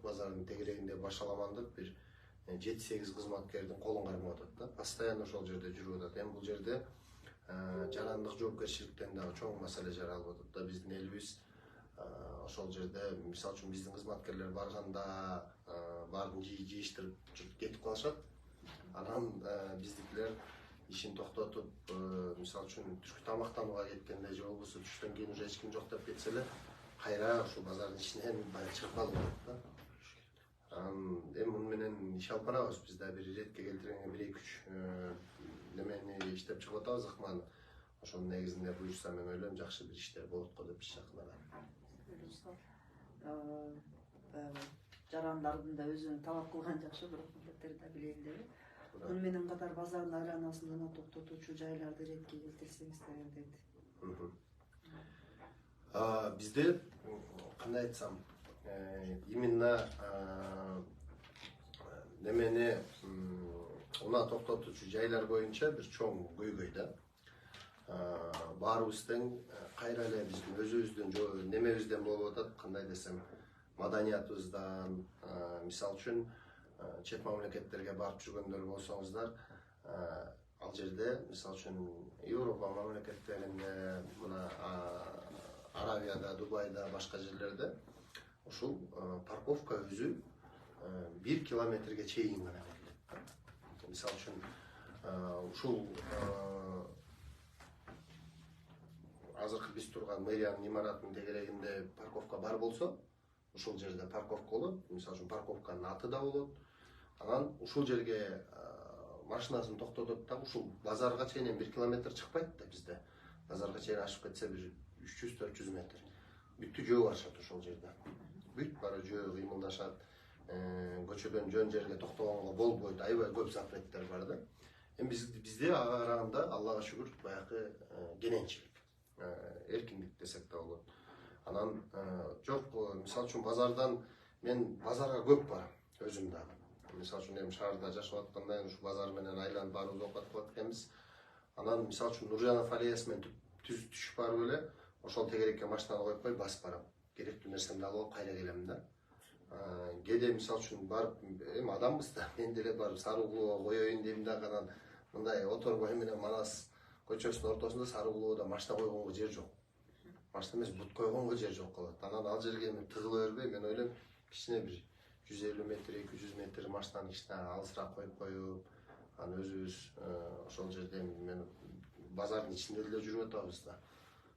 базарынын тегерегинде башаламандык бир 7-8 кызматкердин колун кармап атат да. Постоянно ошол жерде жүрүп атат. Эми бул жерде жарандык жоопкерчиликтен дагы чоң маселе жаралып атат да. Биздин элибиз ошол жерде мисалы үчүн биздин кызматкерлер барганда баарын жыйыштырып кетип калышат. Анан биздикилер ишин токтотуп, мисалы үчүн түшкү тамактанууга кеткенде же болбосо түштөн кийин уже эч ким жок деп кетселе, кайра ушул базардын ичинен баягы чыгып калып атат да. Эми муну менен иш алып барабыз. Биз да бир иретке келтиргенге 1-2-3 немени иштеп чыгып атабыз ыкманы. Ошонун негизинде буюрса мен ойлойм жакшы бир иштер болот го деп жакын арада. Жарандардын да өзүнүн талап кылган жакшы, бирок милдеттери да билейин деби. Муну менен катар базардын айланасында токтотуучу жайларды иретке келтирсеңиз дейт. Бизде кандай айтсам, именно немени унаа токтотуучу жайлар боюнча бир чоң көйгөй да. Баарыбыздын кайра эле биздин өзүбүздүн немебизден болуп атат, кандай десем, маданиятыбыздан, мисалы үчүн чет мамлекеттерге барып жүргөндөр болсоңуздар, ал жерде мисалы үчүн Европа мамлекеттеринде, мына Арабияда, Дубайда, башка жерлерде ушул парковка өзү 1 километрге чейин гана берилет. Мисалы үчүн ушул азыркы биз турган мэриянын имаратынын тегерегинде парковка бар болсо, ушул жерде парковка болот. Мисалы үчүн парковканын аты да болот. Анан ушул жерге машинасын токтотот да, ушул базарга чейин 1 километр чыкпайт да бизде. Базарга чейин ашып кетсе бир 300-400 метр. Бүттү жөө барышат ошол жерде. Бүт бара жөө кыймылдашат. Көчөдөн жөн жерге токтогонго болбойт. Аябай көп запреттер бар да. Эми бизде ага караганда Аллага шүгүр баягы кененчилик, эркиндик десек да болот. Анан жок, мисалы үчүн базардан мен базарга көп барам, өзүм дагы. Мисалы үчүн эми шаарда жашап атканда ушу базар менен айланып барып оокат кылат экенбиз. Анан мисалы үчүн Нуржанов аллеясы менен түшүп барып эле ошол тегерекке машинаны коюп коюп басып барам. Керектүү нерсемди алып алып кайра келем да. Кээде мисалы үчүн барып, эми адамбыз да, мен деле барып Сарыуулууга коёюн дейм да, анан мындай Оторбай менен Манас көчөсүнүн ортосунда Сарыуулууда машина койгонго жер жок. Машина эмес, бут койгонго жер жок калат. Анан ал жерге эми тыгыла бербей, мен ойлойм, кичине бир 150 метр, 200 метр машинаны кичине алысыраак коюп коюп, анан өзүбүз ошол жерде мен базардын ичинде эле жүрүп атабыз да.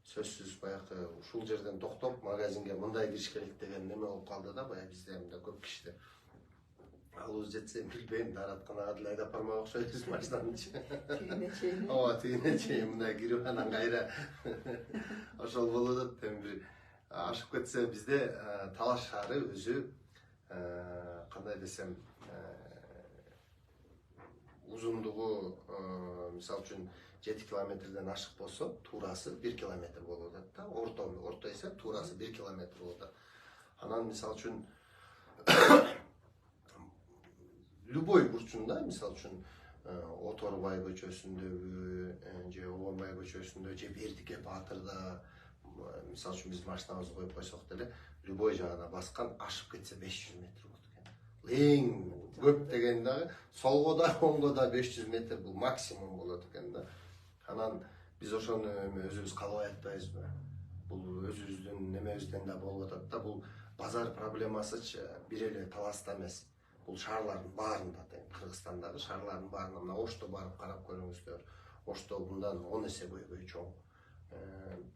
Сөзсүз баягы ушул жерден токтоп магазинге мындай кириш керек деген неме болуп калды да, баягы бизде мындай көп кишиде. Алыбыз жетсе билбейм, дааратканага деле айдап бармак окшойбуз машинанын ичине. Тигине чейин. Ооба, тигине чейин мындай кирип анан кайра ошол болуп атат. Эми бир ашып кетсе бизде Талаш шаары өзү кандай десем, узундугу мисалы үчүн 7 километрден ашык болсо, туурасы 1 километр болуп атат да. Орто эсеп туурасы 1 километр болуп атат. Анан мисалы үчүн любой бурчунда, мисалы үчүн Оторбай көчөсүндөбү, же Обонбай көчөсүндө, же Бердике Баатырда, мисалы үчүн биз машинабызды коюп койсок деле, любой жагына баскан ашып кетсе 500 метр болот экен. Эң көп деген дагы солго да, оңго да 500 метр бул максимум болот экен да. Анан биз ошону өзүбүз каалабай атпайбызбы? Бул өзүбүздүн немебизден да болуп атат да. Бул базар проблемасычы бир эле Таласта эмес. Бул шаарлардын баарында тең. Кыргызстандагы шаарлардын баарында, мына Ошто барып карап көрүңүздөр. Ошто мындан 10 эсе көйгөй чоң.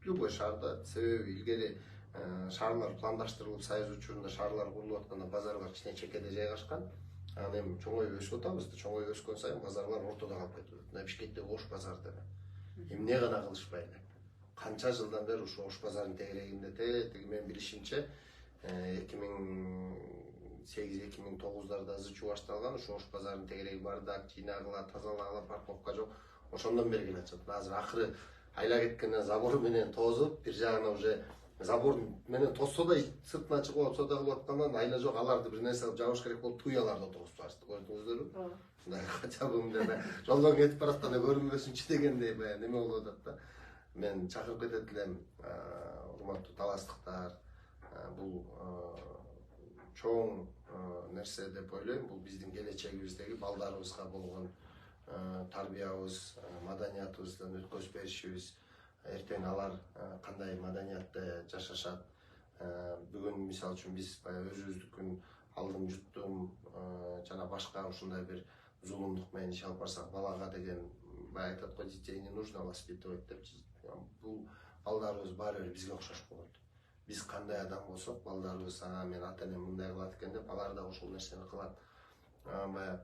Любой шаарда себеби илгери шаарлар пландаштырылып, союз учурунда шаарлар курулуп атканда базарлар кичине чекеде жайгашкан. Анан эми чоңоюп өсүп атабыз да, чоңоюп өскөн сайын базарлар ортодо калып кетип атат. Мына Бишкекте Ош базар деп. Эмне гана кылышпай эле. Канча жылдан бери ушу Ош базарынын тегерегинде теги мен билишимче 2008-2009-дарда зычуу башталган, ушу Ош базарынын тегереги бардак, жыйнагыла, тазалагыла, парковка жок. Ошондон бери келатат. Азыр акыры айла кеткенден забор менен тозуп, бир жагына уже забор менен тосса да сыртына чыгып атса да кылып аткандан айла жок, аларды бир нерсе кылып жабыш керек болуп, туяларды отургузуп чыгышты. Көрдүңүздөрбү? Мындай кача мындай жолдон кетип баратканда көрүнбөсүнчү дегендей баягы неме болуп атат да. Мен чакырып кетет элем, урматтуу таластыктар, бул чоң нерсе деп ойлойм. Бул биздин келечегибиздеги балдарыбызга болгон тарбиябыз, маданиятыбыздан өткөзүп беришибиз, эртең алар кандай маданиятта жашашат. Бүгүн мисалы үчүн биз баягы өзүбүздүкүн алдым жуттум жана башка ушундай бир зулумдук менен иш алып барсак, балага деген баягы айтат го, детей не нужно воспитывать депчи. Бул балдарыбыз баары бир бизге окшош болот. Биз кандай адам болсок, балдарыбыз мен ата энем мындай кылат экен деп, алар да ошол нерсени кылат. Баягы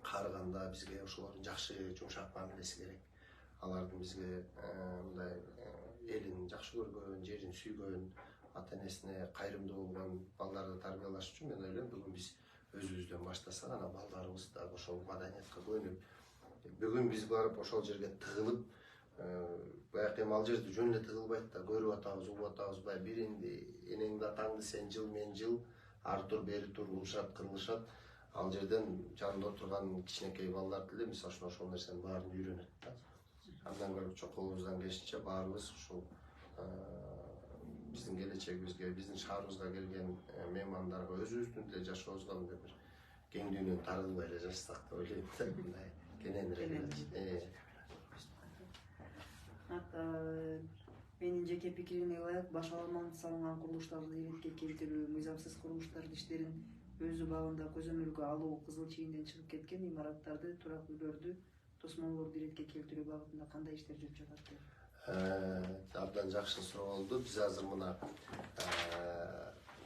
карыганда бизге ошолордун жакшы жумшак мамилеси керек. Алардын бизге мындай элин жакшы көргөн, жерин сүйгөн, ата энесине кайрымдуу болгон балдарды тарбиялаш үчүн мен ойлойм, бүгүн биз өзүбүздөн баштасак, анан балдарыбыз да ошол маданиятка көнүп, бүгүн биз барып ошол жерге тыгылып, баягы эми ал жерде жөн эле тыгылбайт да, көрүп атабыз, угуп атабыз, баягы биринди энеңди атаңды сен жыл, мен жыл, ары тур, бери тур, урушат, кырлышат. Ал жерден жанында отурган кичинекей балдар деле мисалы үчүн ошол нерсенин баарын үйрөнөт да. Андан көрүп чоколубуздан келишинче баарыбыз ушул биздин келечегибизге, биздин шаарыбызга келген меймандарга, өзүбүздүн деле жашообузга мындай бир кең дүйнөнү тарылбай эле жашасак деп ойлойм да, мындай кененирээк. Менин жеке пикириме ылайык, башаламан салынган курулуштарды иретке келтирүү, мыйзамсыз курулуштардын иштерин өз убагында көзөмөлгө алуу, кызыл чейинден чыгып кеткен имараттарды, турак үйлөрдү, тосмолорду иретке келтирүү багытында кандай иштер жүрүп жатат? Абдан жакшы суроо болду. Биз азыр мына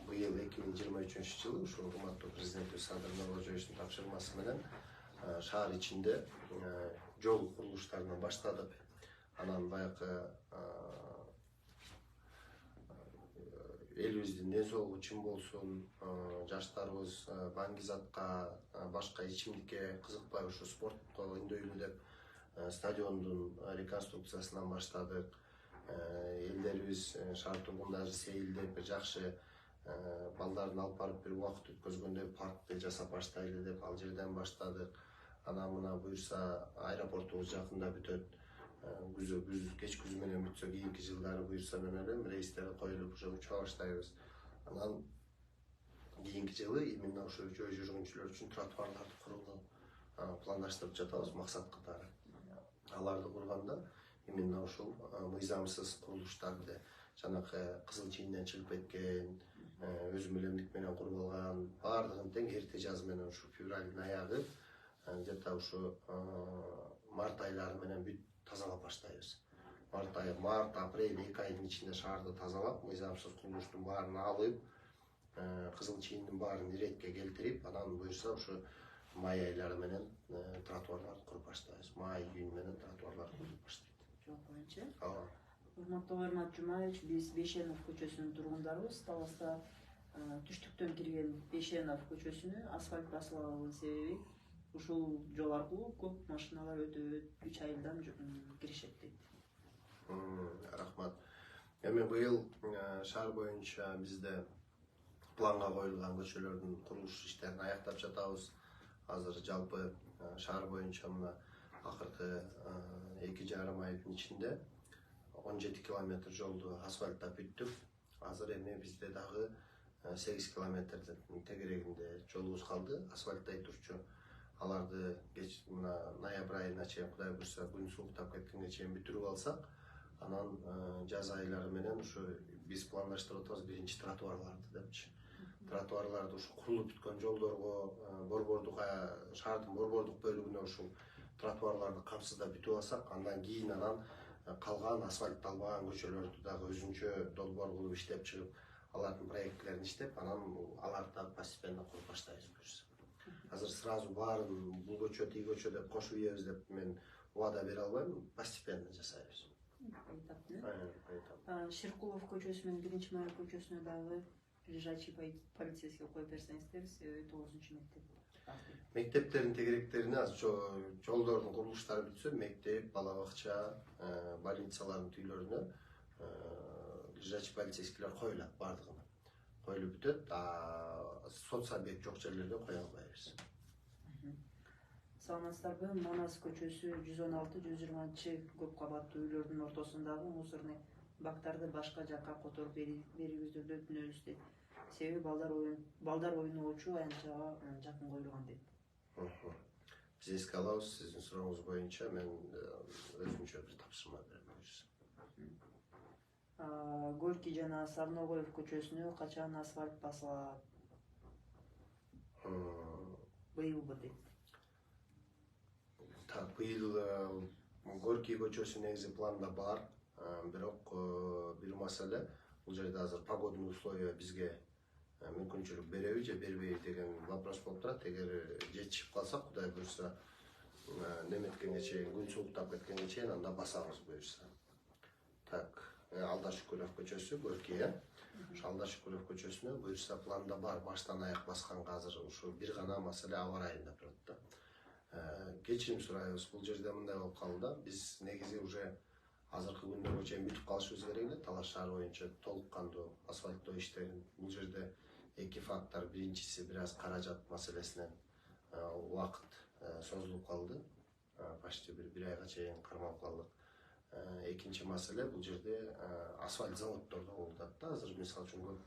быйыл 2023-жылы ушул урматтуу президентибиз Садыр Нуркожоевичтин тапшырмасы менен шаар ичинде жол курулуштарынан баштадык. Анан баягы элибиздин ден соолугу чың болсун, жаштарыбыз баңгизатка, башка ичимдикке кызыкпай ушу спортко үндөйлү деп стадиондун реконструкциясынан баштадык. Элдерибиз, шаар тургундары сейилдеп, бир жакшы балдарын алып барып бир убакыт өткөзгөндөй паркты жасап баштайлы деп ал жерден баштадык. Анан мына буюрса аэропортубуз жакында бүтөт. Кеч күз менен бүтсө, кийинки жылдары буюрса мен ойлойм рейстер коюлуп уже учуп баштайбыз. Анан кийинки жылы именно ошо жөө жүргүнчүлөр үчүн тротуарларды курууну пландаштырып жатабыз максат катары. Аларды курганда именно ушул мыйзамсыз курулуштарды, жанакы кызыл чийинден чыгып кеткен, өз мөлөмдүк менен куруп алган, баардыгын тең эрте жаз менен ушу февралдын аягы, где-то ушу март айлары менен бүт тазалап баштайбыз. Март, апрель 2 айдын ичинде шаарды тазалап, мыйзамсыз курулуштун баарын алып, кызыл чийиндин баарын иретке келтирип, анан буюрса ушу май айлары менен тротуарларды куруп баштайбыз. Май, июнь менен тротуарларды куруп баштайт. Жол боюнча. Урматтуу Эрмат Жумаевич, биз Бейшенов көчөсүнүн тургундарыбыз. Таласта түштүктөн кирген Бейшенов көчөсүнө асфальт басылганын себеби ушул жол аркылуу көп машиналар өтөт, 3 айылдан киришет дейт. Рахмат. Эми быйыл шаар боюнча бизде планга коюлган көчөлөрдүн курулуш иштерин аяктап жатабыз. Азыр жалпы шаар боюнча мына акыркы 2,5 айдын ичинде 17 километр жолду асфальттап бүттүк. Азыр эми бизде дагы 8 километрдин тегерегинде жолубуз калды, асфальттай турчу. Аларды мына ноябрь айына чейин Кудай буйрса күн сууктап кеткенге чейин бүтүрүп алсак, анан жаз айлары менен ушу биз пландаштырып атабыз биринчи тротуарларды депчи. Тротуарларды ушу курулуп бүткөн жолдорго, шаардын борбордук бөлүгүнө ушул тротуарларды камсыздап бүтүп алсак, андан кийин калган асфальтталбаган көчөлөрдү дагы өзүнчө долбоор кылып иштеп чыгып, алардын проектлерин иштеп, анан аларды постепенно куруп баштайбыз буюрса. Азыр сразу баарын бул көчө, тиги көчө деп кошуп ийебиз деп мен убада бере албайм, постепенно жасайбыз. Ширкулов көчөсү менен 1-Май көчөсүнө дагы лежачий полицейский коюп берсеңиздер, себеби 9-мектеп. Мектептердин тегеректерине азыр жолдордун курулуштары бүтсө, мектеп, бала бакча, больницалардын түйлөрүнө лежачий полицейскийлер коюлат баардыгына. Коюлуп бүтөт, соц объект жок жерлерге кое албайбыз. Саламатсыздарбы? Манас көчөсү 116-120 көп кабаттуу үйлөрдүн ортосундагы мусорный бактарды башка жакка которуп берүүңүздү өтүнөбүз дейт. Себеби балдар ойноочу аянтчага жакын коюлган дейт. Биз эске алабыз, сиздин сурооңуз боюнча мен өзүмчө бир тапшырма берем. Горький жана Сарногоев көчөсүнө качан асфальт басылат? Быйылбы дейт. Так, быйыл Горький көчөсү негизи планда бар, бирок бир маселе, бул жерде азыр погодный условия бизге мүмкүнчүлүк береби же бербейби деген вопрос болуп турат. Эгер жетишип калсак, Кудай буйрса, неметкенге чейин, күн сууктап кеткенге чейин анда басабыз буйрса. Так, Алдашүкүров көчөсү, Горький, ошо Алдашүкүров көчөсүнө буйрса планда бар, баштан аяк басканга азыр ушу бир гана маселе аба ырайында турат да. Кечирим сурайбыз, бул жерде мындай болуп калды да, биз негизи уже азыркы күндөргө чейин бүтүп калышыбыз керек эле, Талаш шаар боюнча толук кандуу асфальттоо иштерин. Бул жерде эки фактор, биринчиси бир аз каражат маселесинен убакыт созулуп калды, почти бир айга чейин кармалып калдык. Экинчи маселе, бул жерде асфальт заводдордо болуп атат да, азыр мисалы үчүн көп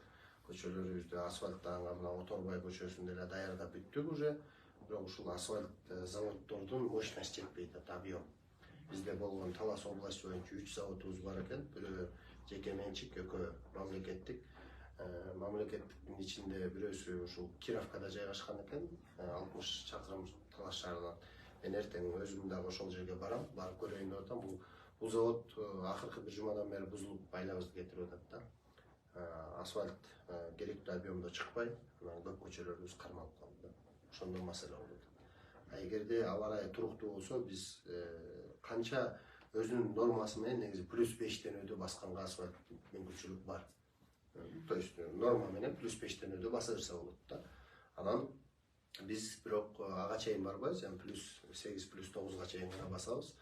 көчөлөрүбүздө асфальттанган, мына Оторбай көчөсүндө эле даярдап бүттүк уже, бирок ушул асфальт заводдордун мощность жетпей атат, объем. Бизде болгон Талас областы боюнча 3 заводубуз бар экен, бирөө жеке менчик, экөө мамлекеттик. Мамлекеттиктин ичинде бирөөсү ушул Кировкада жайгашкан экен, 60 чакырым Талаш шаарынан. Мен эртең өзүм дагы ошол жерге барам, барып көрөйүн деп атам. Бул завод акыркы бир жумадан бери бузулуп, айлабызды кетирип атат да. Асфальт керектүү объемдо чыкпай, көп көчөлөрүбүз кармалып калды. Ошондон маселе болуп атат. Эгерде аба ырайы туруктуу болсо, биз канча өзүнүн нормасы менен негизи +5 басканга асфальт мүмкүнчүлүк бар. То есть норма менен +5 баса берсе болот да. Анан биз бирок ага чейин барбайбыз, эми +8, +9 чейин гана басабыз.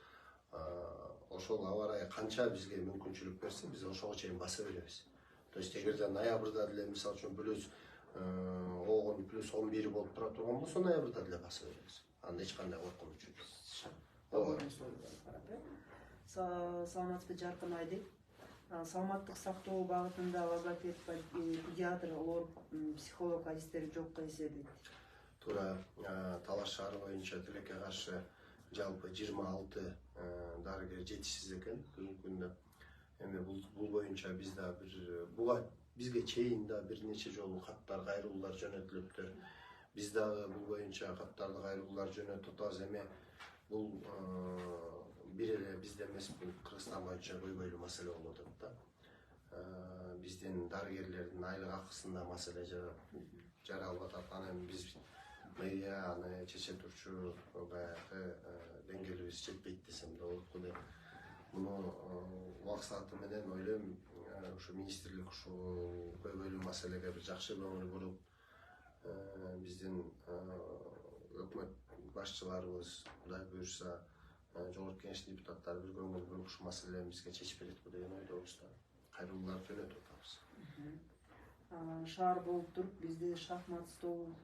Ошол аба ырайы канча бизге мүмкүнчүлүк берсе, биз ошого чейин баса беребиз. То есть эгерде ноябрда деле мисалы үчүн +10, +11 болуп тура турган болсо, ноябрда деле баса беребиз. Анда эч кандай коркунуч жок. Саламатсызбы, Жаркын Айдик. Саламаттык сактоо багытында логопед, педиатр, олор психолог адистери жокко эсептейт. Туура, Талаш шаары боюнча тилекке каршы жалпы 26 дарыгер жетишсиз экен бүгүнкү күндө. Эми бул боюнча биз да бизге чейин да бир нече жолу каттар, кайрылуулар жөнөтүлүптүр. Биз дагы бул боюнча каттарды, кайрылуулар жөнөтүп атабыз. Эми бул бир эле бизде эмес, бул Кыргызстан боюнча көйгөйлүү маселе болуп атат да. Биздин дарыгерлердин айлык акысында маселе жаралып атат. Анан биз мэрия аны чече турчу баягы деңгээлибиз жетпейт десем да болот го. Муну убак сааты менен ойлойм, ушу министрлик ушул көйгөйлүү маселеге бир жакшы көңүл буруп, биздин өкмөт башчыларыбыз, Кудай буйрса, жогорку кеңештин депутаттары бир көңүл буруп ушул маселени бизге чечип берет деген ойдобуз да. Кайрылуулар жөнөтүп атабыз. Шаар болуп туруп, бизде шахмат, стол,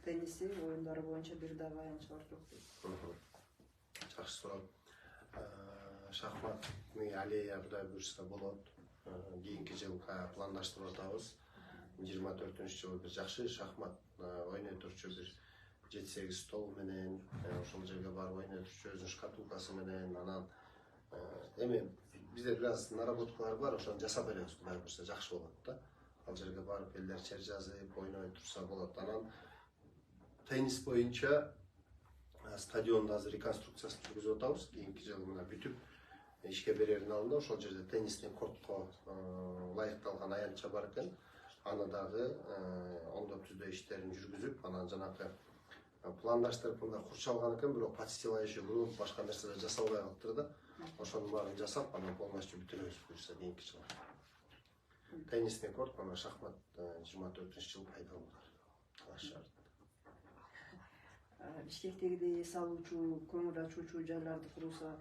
тенниси оюндары боюнча бир дагы аянтчылар жок дейт. Жакшы суроо. Шахматный аллея Кудай буйрса болот. Кийинки жылга пландаштырып атабыз. 24-жылы бир жакшы шахмат ойной турчу бир 7-8 стол менен, ошол жерге барып ойной турчу өзүнүн шкатулкасы менен, анан эми бизде бир аз наработкалар бар, ошону жасап беребиз, Кудай буйрса жакшы болот да. Ал жерге барып элдер чер жазып, ойной турса болот. Анан теннис боюнча стадионду азыр реконструкциясын жүргүзүп атабыз. Кийинки жылы мына бүтүп ишке берердин алдында ошол жерде теннистин кортко ылайыкталган аянтча бар экен. Аны дагы оңдоп түзөө иштерин жүргүзүп, анан жанакы пландаштырып мында курчалган экен, бирок подстилающий грунт, башка нерселер жасалбай калыптыр да. Ошонун баарын жасап, анан полностью бүтүрөбүз буюрса кийинки жылы. Теннисный корт, мына шахмат 24-жыл пайда болду. Талаш шаарында. Бишкектегидей эс алуучу, көңүл ачуучу жайларды курса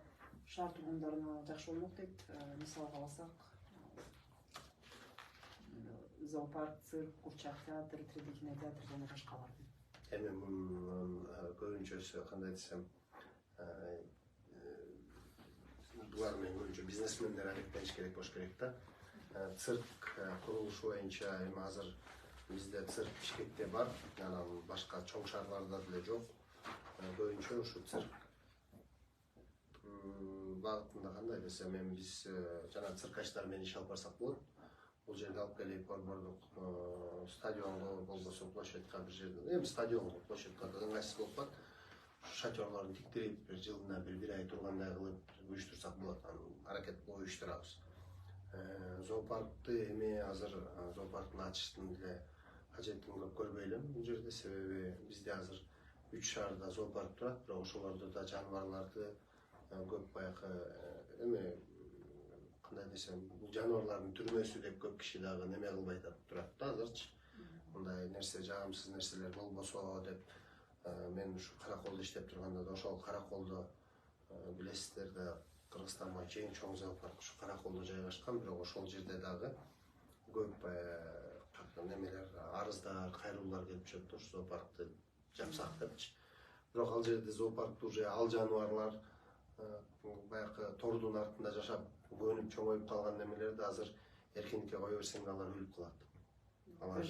шаар тургундарына жакшы болмок дейт. Мисалга алсак, зоопарк, цирк, курчак театр, 3D кинотеатр жана башкалар. Эми мунун көбүнчөсү кандай десем, булар менен көбүнчө бизнесмендер алектениш керек болуш керек да. цирк курулушу боюнча эми азыр бизде цирк Бишкекте бар, анан башка чоң шаарларда деле жок. Көбүнчө ушу цирк багытында кандай десем, эми биз жана циркачтар менен иш алып барсак болот. Бул жерде алып келип борбордук стадионго болбосо площадька бир жерде, эми стадионго площадька да ыңгайсыз болуп калат. Шатерлорун тиктирип, жылына бир ай тургандай кылып уюштурсак болот. Анан аракет кылып уюштурабыз. Зоопаркты эми азыр зоопарктын ачыштын деле кажеттин көп көрбөйлүм бул жерде, себеби бизде азыр 3 шаарда зоопарк турат, бирок ошолордо да жаныбарларды көп баягы эми кандай десем, бул жаныбарлардын түрмөсү деп көп киши дагы неме кылбай турат да азырчы. Мындай нерсе, жагымсыз нерселер болбосо деп мен ушу Караколдо иштеп турганда да ошол Караколдо билесиздер да, Кыргызстан боюнча эң чоң зоопарк ушу Караколдо жайгашкан, бирок ошол жерде дагы көп немелер, арыздар, кайрылуулар келип түшөт ушу зоопаркты жапсак депчи. Бирок ал жерде зоопаркты уже ал жаныбарлар баягы тордун артында жашап, көнүп чоңоюп калган немелерди азыр эркиндикке кое берсең алар өлүп калат. Алар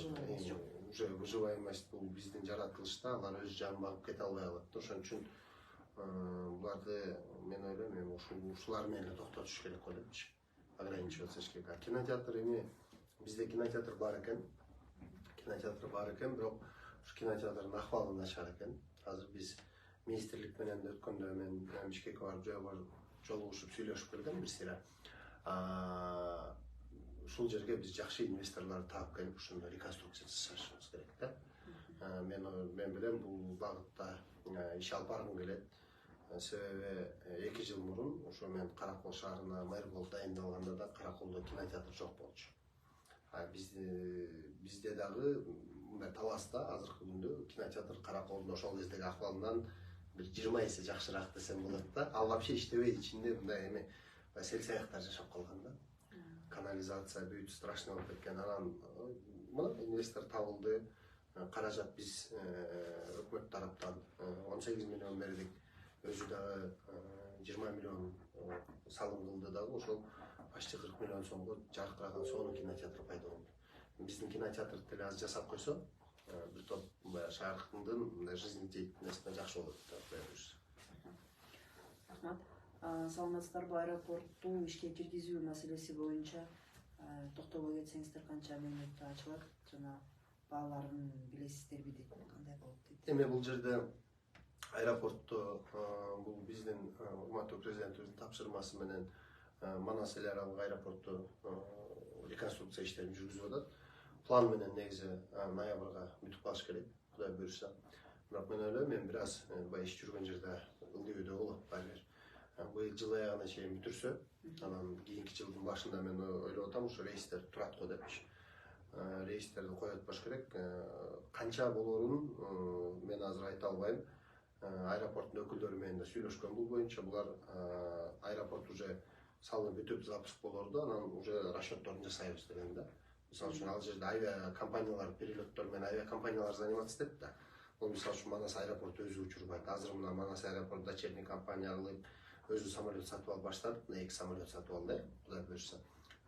уже выживаемость бул биздин жаратылышта, алар өз жанын багып кете албай калат. Ошон үчүн буларды мен ойлойм, эми ушулар менен токтотуш керек го депчи. Ограничиваться эч керек. Кинотеатр эми бизде кинотеатр бар экен, бирок ушу кинотеатрдын акыбалы начар экен. Азыр биз министрлик менен өткөндө мен Бишкекке барып жолугушуп сүйлөшүп келдим бир сыйра. Ушул жерге биз жакшы инвесторлорду таап келип, ушуну реконструкция жасашыбыз керек да. Мен билем бул багытта иш алып баргым келет. Себеби 2 жыл мурун ошо мен Каракол шаарына мэр болуп дайындалганда да Караколдо кинотеатр жок болчу. Бизде дагы мындай таласта азыркы күндө кинотеатр Караколдун ошол кездеги акыбалынан бир 20 эсе жакшыраак десем болот да. Ал вообще иштебейт, ичинде мындай эми сел-саяктар жашап калган да. Канализация бүт страшный болуп кеткен. Анан мына инвестор табылды. Каражат биз өкмөт тараптан 18 миллион бердик. Өзү дагы 20 миллион салым кылды дагы, ошол почти 40 миллион сомго жаркыраган сонун кинотеатр пайда болду. Биздин кинотеатрды деле аз жасап койсо, бир топ шаардын мындай жизнедеятельностуна жакшы болот деп ойлойбуз. Рахмат. Саламатсыздарбы, аэропортту ишке киргизүү маселеси боюнча токтобой кетсеңиздер канча минутта ачылат жана бааларын билесиздерби дейт, кандай болот дейт. Эми бул жерде аэропортто бул биздин урматтуу президентибиздин тапшырмасы менен Манас эл аралык аэропорту реконструкция иштерин жүргүзүп атат. План менен негизи ноябрга бүтүп калыш керек, Кудай буйрса. Бирок мен ойлойм, мен бир аз баягы иш жүргөн жерде ылдыйбөдө болот барбир. Быйыл жыл аягына чейин бүтүрсө, анан кийинки жылдын башында мен ойлоп атам, ушу рейстер турат го депчи. Рейстерди коюп атпаш керек. Канча болорун мен азыр айта албайм. Аэропорттун өкүлдөрү менен да сүйлөшкөн бул боюнча. Булар аэропорт уже салынып бүтүп запуск болорду, анан уже расчетторун жасайбыз деген да. Мисалы үчүн ал жерде авиакомпаниялар, перелеттор менен авиакомпаниялар заниматься этет да. Ол мисалы үчүн Манас аэропорту өзү учурбайт. Азыр мына Манас аэропорт дочерний компания кылып өзү самолет сатып алып баштадык. 2 самолет сатып алды, Кудай буйрса.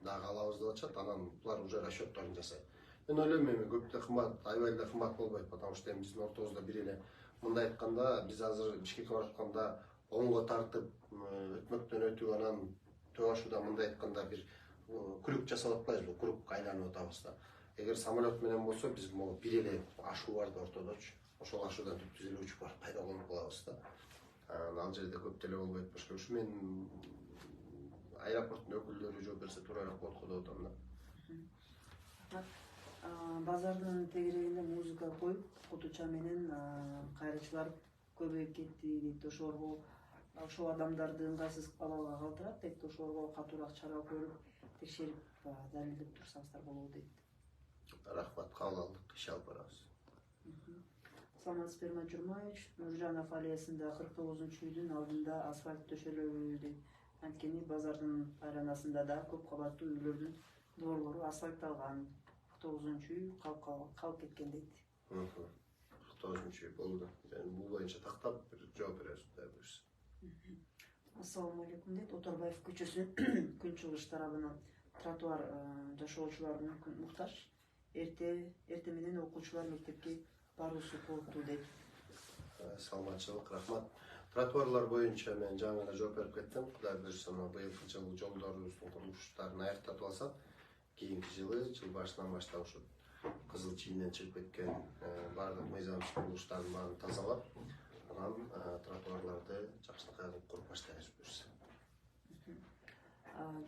Дагы алабыз деп атышат, анан булар уже расчетторун жасайт. Мен ойлойм, эми көп да кымбат, аябай да кымбат болбойт, потому что биздин ортобузда бир эле мындай айтканда, биз азыр Бишкекке барып атканда оңго тартып өтмөктөн өтүп, анан Төашуда мындай айтканда бир круг жасап атпайбызбы, круг айланып атабыз да. Эгер самолет менен болсо, биз могу бир эле ашуу бар да ортодочу. Ошол ашуудан түптүз эле учуп барып пайда болуп калабыз да. Ал жерде көп деле болбойт башка. Ушу мен аэропорттун өкүлдөрү жооп берсе туурараак болот го деп атам да. Базардын тегерегинде музыка коюп, кутуча менен кайрылчылар көбөйүп кетти дейт. Ошол адамдарды ыңгайсыз абалга калтырат дейт. Ошолорго катуураак чара көрүп, текшерип, далилдеп турсаңыздар болобу дейт. Рахмат, кабыл алдык, иш алып барабыз. Саламатсызбы, Эрман Журмаевич. Нуржанов аллеясында 49-үйдүн алдында асфальт төшөлөбү дейт. Анткени базардын айланасында да көп кабаттуу үйлөрдүн доорлору асфальтталган. 49-үй калып кеткен дейт. 49-үй болду. Бул боюнча тактап бир жооп беребиз, Кудай буйрса. Ассаламу алейкум дейт. Оторбаев көчөсү күнчыгыш тарабынан тротуар жашоочулар муктаж. Эрте менен окуучулар мектепке баруусу кооптуу дейт. Саламатчылык, рахмат. Тротуарлар боюнча мен жаңы эле жооп берип кеттим. Кудай буюрса, быйылкы жылы жолдорубуздун курулуштарын аяктатып алсак, кийинки жылы жыл башынан баштап ушу кызыл чийимден чыгып кеткен баардык мыйзамсыз курулуштардын баарын тазалап, анан тротуарларды жакшынакай кылып куруп баштайбыз буюрса.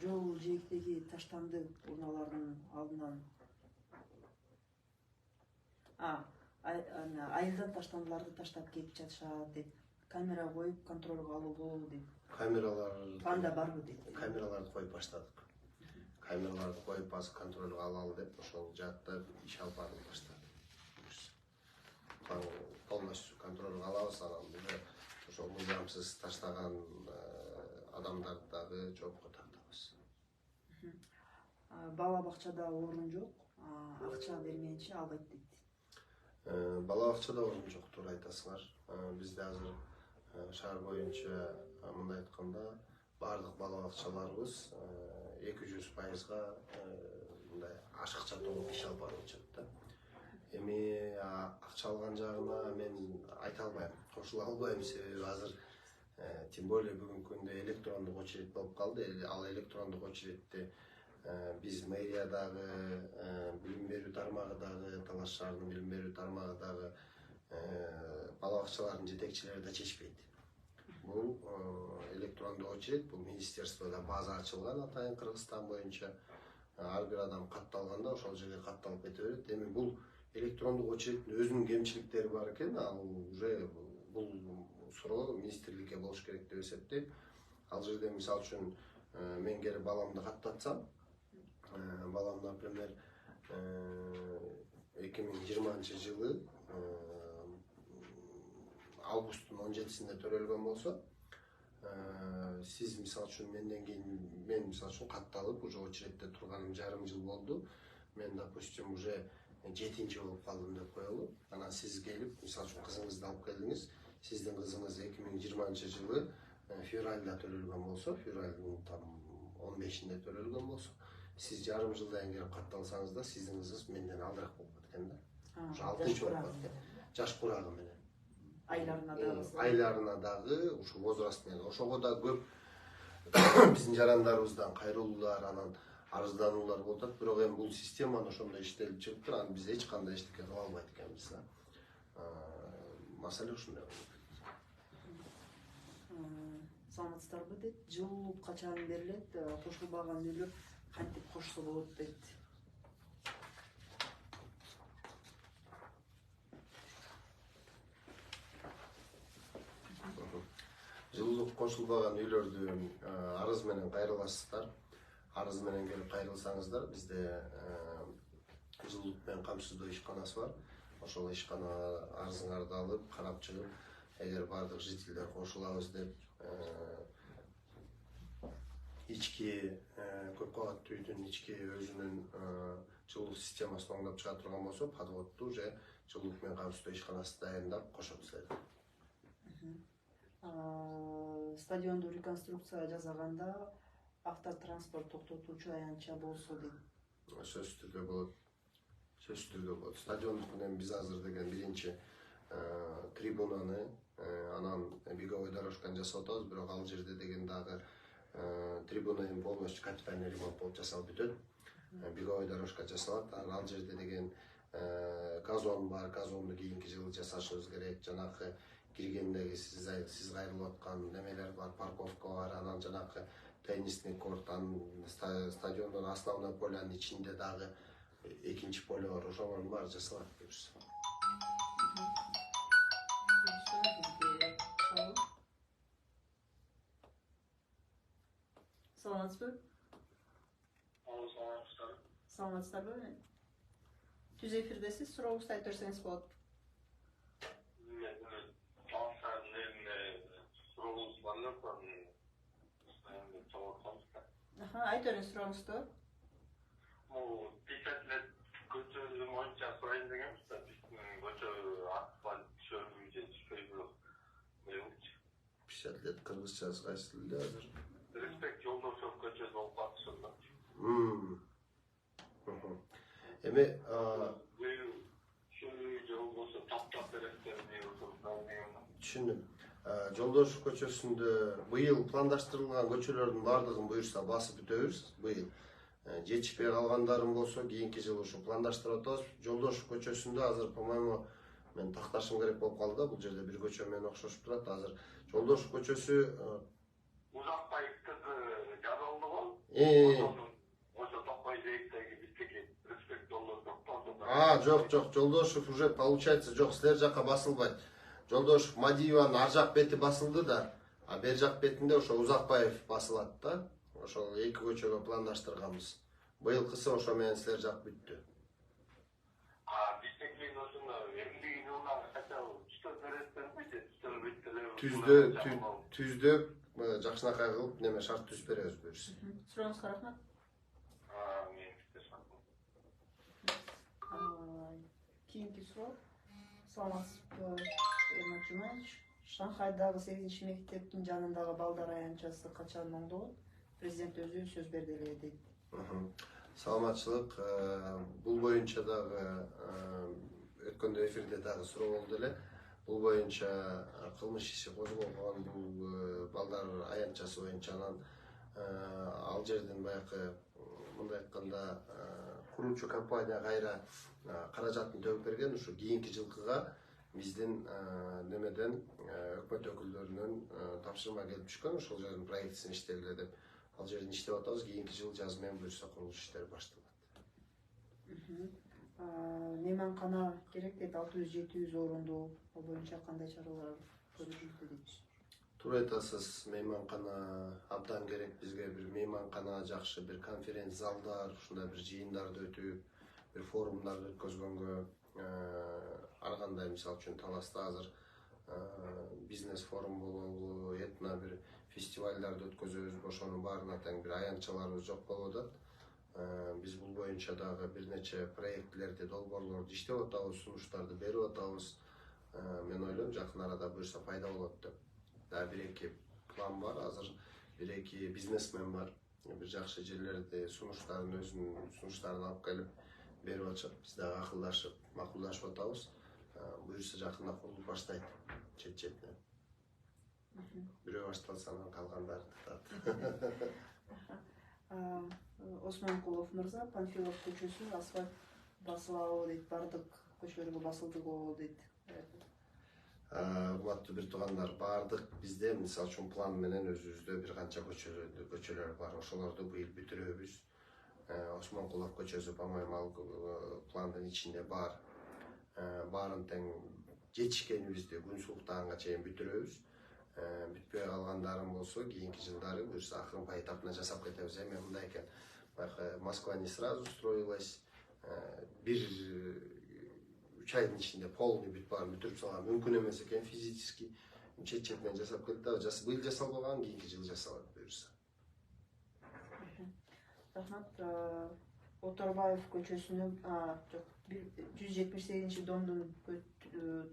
Жол жээктеги таштанды урналардын алдынан айылдан таштандыларды таштап кетип жатышат дейт. Камера коюп контролго алуу болобу дейт. Анда барбы дейт. Камераларды коюп баштадык. Камераларды коюп азыр контролго алалы деп ошол жаатта иш алып барылып баштады. Полностью контролго алабыз, анан биз ошол мыйзамсыз таштаган адамдарды дагы жоопко тартабыз. Бала бакчада орун жок, акча бермейинче албайт дейт. Бала бакчада орун жок, туура айтасыңар. Бизде азыр шаар боюнча мындай айтканда баардык бала бакчаларыбыз 200%га мындай ашыкча толук иш алып барып жатат да. Эми акча алган жагына мен айта албайм, кошула албайм, себеби азыр тем более бүгүнкү күндө электрондук очередь болуп калды. Ал электрондук очередти биз мэриядагы, билим берүү тармагыдагы, Талаш шаарынын билим берүү тармагыдагы бала бакчалардын жетекчилери да чечпейт. Бул электрондук очередь, бул министерствода база ачылган, атайын Кыргызстан боюнча ар бир адам катталганда ошол жерге катталып кете берет. Эми бул электрондук очередтин өзүнүн кемчиликтери бар экен, ал уже бул суроо министрликке болуш керек деп эсептейм. Ал жерде мисалы үчүн мен келип баламды каттатсам, балам, например, 2020 жылы августтун 17-синде төрөлгөн болсо, сиз мисалы үчүн менден кийин мен мисалы үчүн катталып, уже очередте турганым жарым жыл болду. Мен, допустим, уже 7-нчи болуп калдым деп коелу. Анан сиз келип, мисалы үчүн кызыңызды алып келдиңиз. Сиздин кызыңыз 2020 жылы февралда төрөлгөн болсо, февралдын 15-inde төрөлгөн болсо, сиз жарым жылдан келип катталсаңыз да, сиздин кызыңыз менден алдыраак болуп кеткен да. Ушу 6-нчы болуп кеткен. Жаш курагы менен. Айларына дагы ушу возраст менен. Ошого да көп биздин жарандарыбыздан кайрылуулар, анан арыздануулар болуп атат. Бирок эми бул системаны ошондой иштелип чыгыптыр, анан биз эч кандай эчтеке кыла албайт экенбиз. Маселе ушундай болуп. Саламатсыздарбы дейт. Жылуу качан берилет, кошулбаган үйлөр кантип кошсо болот дейт. Жылуулук кошулбаган үйлөрдү арыз менен кайрыласыздар. Арыз менен келип кайрылсаңыздар, бизде жылуулук менен камсыздоо ишканасы бар. Ошол ишкана арызыңарды алып, карап чыгып, эгер бардык жителдер кошулабыз деп ички көп кабаттуу үйдүн ички өзүнүн жылуулук системасын оңдоп чыга турган болсо, подводду же жылуулук менен камсыздоо ишканасы дайындап кошот силерге. Стадионду реконструкция жасаганда автотранспорт токтотуучу аянтча болсо дейт. Сөзсүз түрдө болот. Сөзсүз түрдө болот. Стадиондук менен биз азыр деген биринчи трибунаны, анан беговой дорожканы жасап атабыз, бирок ал жерде деген дагы трибуна полностью капитальный ремонт болуп жасалып бүтөт. Беговой дорожка жасалат, ал жерде деген газон бар, газонду кийинки жылы жасашыбыз керек. Жанакы киргендеги сиз кайрылып аткан немелер бар, парковка бар, анан жанакы теннисный корт, стадиондун основной полянын ичинде дагы экинчи поле бар, ошолордун баары жасалат буюрса. Саламатсызбы? Саламатсыздарбы? Түз эфирдесиз, сурооңузду айтып берсеңиз болот. Айтып бериңиз сурооңузду. Көчөнүн боюнча сурайын дегенбиз да, биздин көчө асфальт түшөрбү же түшпөйбү? 50 лет кыргызчасы кайсы тилде азыр? Респект Жолдошев көчөсү болуп калды ошондо. Эми түшүндүм. Жолдошов көчөсүндө быйыл пландаштырылган көчөлөрдүн баардыгын буюрса басып бүтөбүз быйыл. Жетишпей калгандарым болсо кийинки жылы ушу пландаштырып атабыз. Жолдошов көчөсүндө азыр, по-моему, мен такташым керек болуп калды да, бул жерде бир көчө менен окшошуп турат. Азыр Жолдошов көчөсү Узакбаевдин жазылды го. Ошо Токмой жээктеги биздики респект жок, Жолдошов уже получается жок, силер жакка басылбайт. Жолдошов Мадиеванын ар жак бети басылды да, а бер жак бетинде ошо Узакбаев басылат да. Ошол эки көчөгө пландаштырганбыз. Быйылкысы ошо менен силер жак бүттү. Биздики ошондо эмдиги жылына кача түстө бересиздерби? Түздө жакшынакай кылып неме шарт түзүп беребиз буюрса. Сурооңузга рахмат. Кийинки суроо. Саламатсызбы, Эрмат Жумаевич. Шанхайдагы 8 мектептин жанындагы балдар аянтчасы качан оңдолот? Президент өзү сөз берди эле дейт. Саламатчылык. Бул боюнча дагы өткөндө эфирде дагы суроо болду эле. Бул боюнча кылмыш иши козголгон, бул балдар аянтчасы боюнча анан ал жерден баягы мындай айтканда куруучу компания кайра каражатын төгүп берген. Ушу кийинки жылкыга биздин немеден өкмөт өкүлдөрүнөн тапшырма келип түшкөн. Ошол жердин проектисин иштегиле деп ал жерден иштеп атабыз. Кийинки жыл жаз менен буюрса курулуш иштери башталат. Мейманкана керек дейт, 600-700 орунду. Ал боюнча кандай чаралар көрүлүүдө дейт? Туура айтасыз, мейманкана абдан керек бизге. Бир мейманкана жакшы, бир конференц залдар, ушундай бир жыйындарды өтүп, бир форумдарды өткөзгөнгө, ар кандай мисалы үчүн Таласта азыр бизнес форум болобу, этно бир фестивалдарды өткөзөбүз, ошонун баарына тең бир аянтчаларыбыз жок болуп атат. Биз бул боюнча дагы бир нече проектлерди, долбоорлорду иштеп атабыз, сунуштарды берип атабыз. Мен ойлойм, жакын арада буюрса пайда болот деп. Дагы бир-эки план бар, азыр бир-эки бизнесмен бар. Бир жакшы жерлерде өзүнүн сунуштарын алып келип берип атышат. Биз дагы акылдашып, макулдашып атабыз. Буюрса жакында курулуп баштайт чет-четинен. Бирөө башталса анан калгандары тытат. Осмонкулов мырза, Панфилов көчөсү асфальт басылабы дейт, бардык көчөлөргө басылды го дейт. Урматтуу бир туугандар, бардык бизде мисалы үчүн план менен өзүбүздө бир канча көчөлөр бар. Ошолорду быйыл бүтүрөбүз. Осмонкулов көчөсү, по-моему, ал пландын ичинде бар. Баарын тең жетишкенибизди күн сууктаганга чейин бүтүрөбүз. Бүтпөй калгандарым болсо кийинки жылдары буюрса акырынкы этапына жасап кетебиз. Эми мындай экен, баягы Москва не сразу строилась. Бир 3 айдын ичинде полный баарын бүтүрүп салган мүмкүн эмес экен физически. Чет-четинен жасап кетти. Быйыл жасалбаган, кийинки жылы жасалат буюрса. Рахмат. Оторбаев көчөсүнүн 178-домдун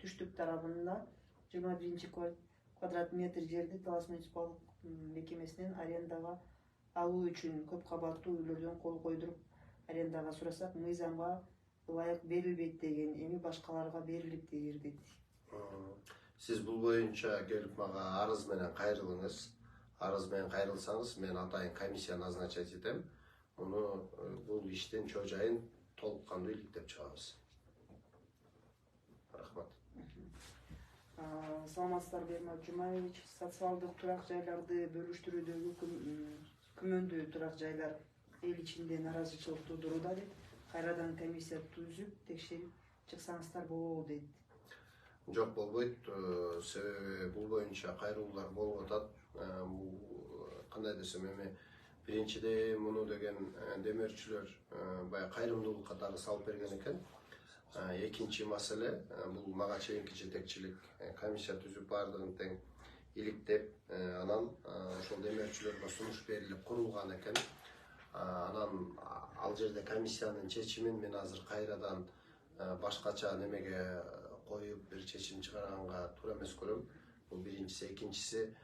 түштүк тарабында 21 квадрат метр жерди Талас муниципалдык мекемесинен арендага алуу үчүн көп кабаттуу үйлөрдөн кол койдуруп арендага сурасак, мыйзамга ылайык берилбейт деген, эми башкаларга берилип дейт. Сиз бул боюнча келип мага арыз менен кайрылыңыз. Арыз менен кайрылсаңыз, мен атайын комиссия назначать этем. Муну бул иштин чоо-жайын толук кандуу иликтеп чыгабыз. Рахмат. Саламатсыздарбы, Эрмат Жумаевич. Социалдык турак жайларды бөлүштүрүүдөгү күмөндүү турак жайлар эл ичинде нааразычылык туудуруда дейт. Кайрадан комиссия түзүп, текшерип чыксаңыздар болобу дейт. Жок, болбойт. Себеби бул боюнча кайрылуулар болуп атат. Кандай десем, эми биринчиден муну деген демөөрчүлөр баягы кайрымдуулук катары салып берген экен. Экинчи маселе, бул мага чейинки жетекчилик комиссия түзүп баардыгын тең иликтеп, анан ошол демөөрчүлөргө сунуш берилип курулган экен. Анан ал жерде комиссиянын чечимин мен азыр кайрадан башкача немеге коюп бир чечим чыгарганга туура эмес көрөм. Бул биринчиси. Экинчиси,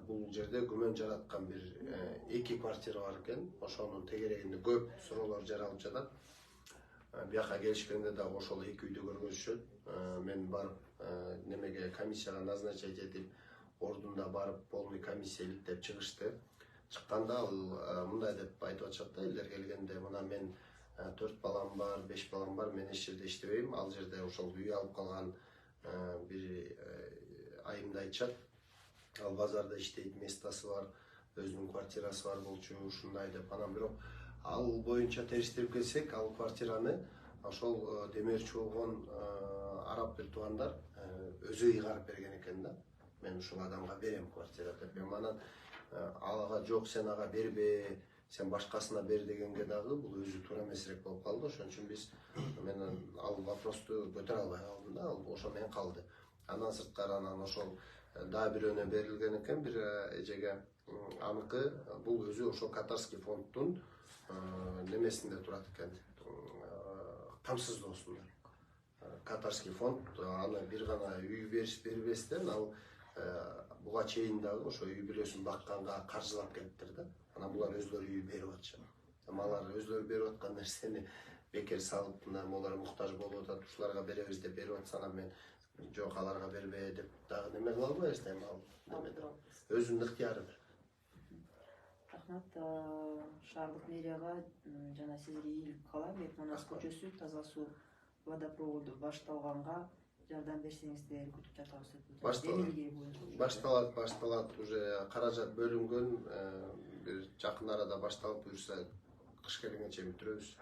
бул жерде күмөн жараткан бир 2 квартира бар экен. Ошонун тегерегинде көп суроолор жаралып жатат. Бияка келишкенде да ошол эки үйдү көргөзүшөт. Мен барып немеге комиссияга назначать этип, ордунда барып полный комиссия иликтеп чыгышты. Чыкканда ал мындай деп айтып атышат да, элдер келгенде мына мен 4 балам бар, 5 балам бар, мен эч жерде иштебейм. Ал жерде ошол үй алып калган бир айымды айтышат. Ал базарда иштейт, местасы бар, өзүнүн квартирасы бар болчу, ушундай деп. Анан бирок ал боюнча териштирип келсек, ал квартираны ошол демерчи болгон араб бир туугандар өзү ыйгарып берген экен да. Мен ушул адамга берем квартира деп. Анан ага жок, сен ага бербе, сен башкасына бер дегенге дагы бул өзү туура эмесирээк болуп калды. Ошон үчүн биз мен ал вопросту көтөрө албай калдым да, ал ошо менен калды. Андан сырткары анан ошол дагы бирөөнө берилген экен, бир эжеге. Аныкы бул өзү ошо катарский фонддун немесинде турат экен, камсыздоосунда. Катарский фонд аны бир гана үй бербестен ал буга чейин дагы ошо үй бүлөсүн бакканга каржылап келиптир да. Анан булар өздөрү үй берип атышат. Алар өздөрү берип аткан нерсени бекер салып, булар муктаж болуп атат, ушуларга беребиз деп берип атса, анан мен жок аларга бербе деп дагы неме кыла албайбыз да, эми ал өзүнүн ыктыяры. Рахмат. Шаардык мэрияга жана сизге ийгилик каалайм. Манас көчөсү таза суу водопроводу башталганга жардам берсеңиздер күтүп жатабыз деп. Башталат, уже каражат бөлүнгөн, бир жакын арада башталып, буюрса кыш келгенче бүтүрөбүз.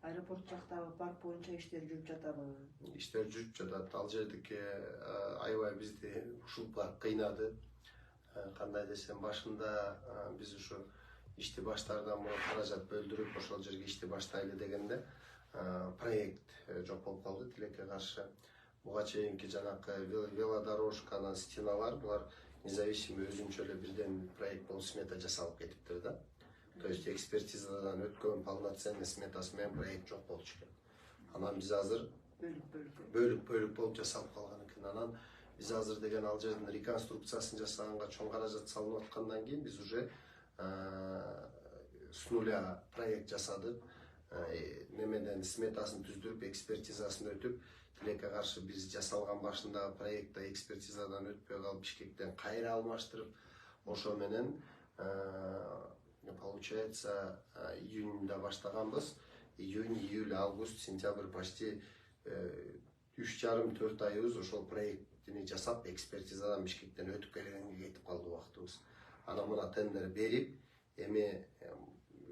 Аэропорт жактагы парк боюнча иштер жүрүп жатабы? Иштер жүрүп жатат. Ал жердики аябай бизди ушул парк кыйнады. Кандай десем, башында биз ушу ишти баштаардан мурун каражат бөлдүрүп, ошол жерге ишти баштайлы дегенде проект жок болуп калды, тилекке каршы. Буга чейинки жанакы велодорожканын стеналар, булар независимый өзүнчө эле бирден проект болуп смета жасалып кетиптир да. То есть экспертизадан өткөн полноценный сметасы менен проект жок болчу экен. Анан биз азыр бөлүк болуп жасалып калган экен. Анан биз азыр деген ал жердин реконструкциясын жасаганга чоң каражат салынып аткандан кийин биз уже с нуля проект жасадык. Немеден сметасын түздүрүп, экспертизасын өтүп, тилекке каршы биз жасалган башындагы проектта экспертизадан өтпөй калып, Бишкектен кайра алмаштырып, ошо менен получается июньда баштаганбыз. Июнь, июль, август, сентябрь почти 3,5-4 айыбыз ошол проекттини жасап, экспертизадан Бишкектен өтүп келгенге кетип калды убактыбыз. Анан мына тендер берип, эми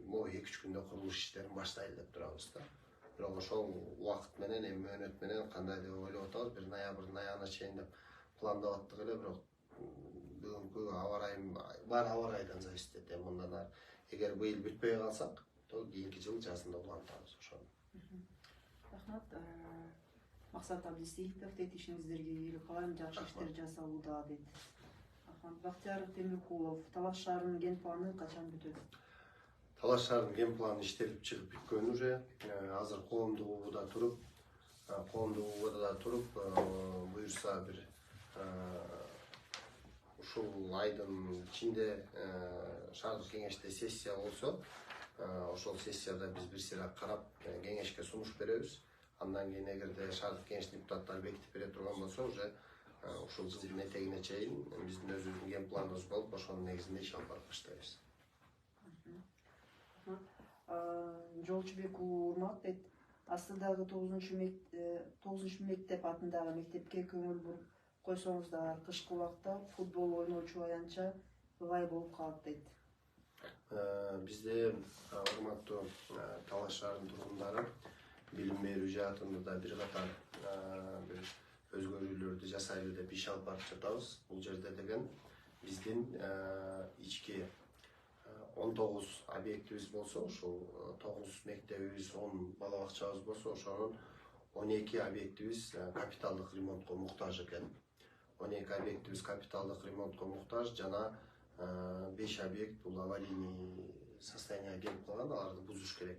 могу 2-3 күндө курулуш иштерин баштайлы деп турабыз да. Бирок ошол убакыт менен, эми мөөнөт менен кандай деп ойлоп атабыз, бир ноябрдын аягына чейин деп пландап аттык эле, бирок бүгүнкү аба ырайым бар, аба ырайдан зависит этет. Мындан ары эгер быйыл бүтпөй калсак, то кийинки жыл жазында улантабыз ошону. Рахмат. Максат Абдисеитов дейт, ишиңиздерге ийгилик каалайм, жакшы иштер жасалууда дейт. Бактияр Темиркулов, Талаш шаарынын ген планы качан бүтөт? Талаш шаарынын ген планы иштелип чыгып бүткөн уже. Азыр коомдук угууда туруп, буюрса бир ушул айдын ичинде шаардык кеңеште сессия болсо, ошол сессияда биз бир сыйра карап кеңешке сунуш беребиз. Андан кийин эгерде шаардык кеңеш депутаттары бекитип бере турган болсо, уже ушул жылдын этегине чейин биздин өзүбүздүн ген планыбыз болуп, ошонун негизинде иш алып барып баштайбыз. Жолчубек уулу Урмат дейт, астыдагы 9 мектеп атындагы мектепке көңүл буруп койсоңуздар, кышкы убакта футбол ойночу аянча ылай болуп калат дейт. Бизде урматтуу Талаш шаарынын тургундары билим берүү жаатында да бир катар бир өзгөрүүлөрдү жасайлы деп иш алып барып жатабыз. Бул жерде деген биздин ички 19 объектибиз болсо, ошол 9 мектебибиз, 10 бала бакчабыз болсо, ошонун 12 объектибиз капиталдык ремонтко муктаж экен. 12 объектибиз капиталдык ремонтко муктаж, жана 5 объект бул аварийный состоянияга келип калган, аларды бузуш керек.